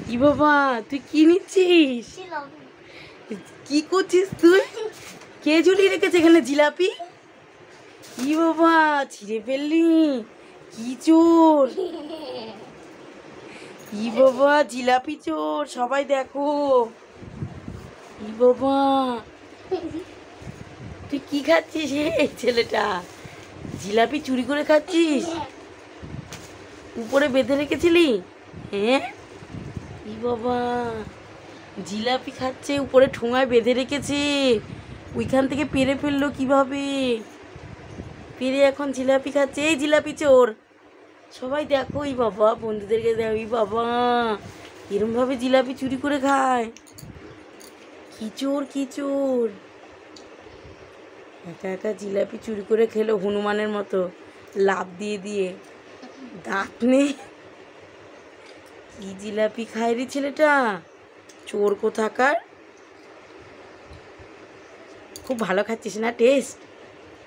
কি বাবা তুই কি নিচ্ছিস? কি করছিস তুই? কে ঝুলিয়ে রেখেছে এখানে জিলাপি? কি বাবা ছিঁড়ে ফেললি? কি চোর! কি বাবা জিলাপি চোর, সবাই দেখো। কি বাবা তুই কি খাচ্ছিস? এই ছেলেটা জিলাপি চুরি করে খাচ্ছিস? উপরে বেঁধে রেখেছিলি? হ্যাঁ কি বাবা জিলাপি খাচ্ছে, উপরে ঠোঙায় বেঁধে রেখেছে, ওইখান থেকে পেরে ফেললো কিভাবে? পেরে এখন জিলাপি খাচ্ছে। এই জিলাপি চোর, সবাই দেখো। এই বাবা বন্ধুদেরকে দেখো, এই বাবা এরমভাবে জিলাপি চুরি করে খায়। কি চোর কি চোর! একা একা জিলাপি চুরি করে খেলো হনুমানের মতো, লাফ দিয়ে দিয়ে। দাঁত নেই, কি জিলাপি খায় রে ছেলেটা, চোর কোথাকার। খুব ভালো খাচ্ছিস না? টেস্ট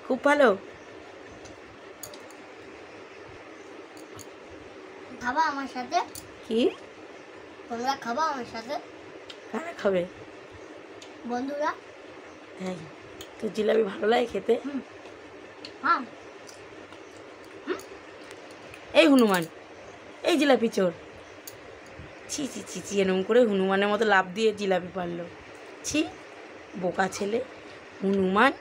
খুব ভালো। খাবা আমার সাথে? কি তোমরা খাবা আমার সাথে? কারা খাবে? বন্ধুরা। হ্যাঁ তোর জিলাপি ভালো লাগে খেতে? হ্যাঁ। এই হনুমান, এই জিলাপি চোর, ছি ছি ছি ছি, এরম করে হনুমানের মতো লাফ দিয়ে জিলাপি পারলো। ছি বোকা ছেলে হনুমান।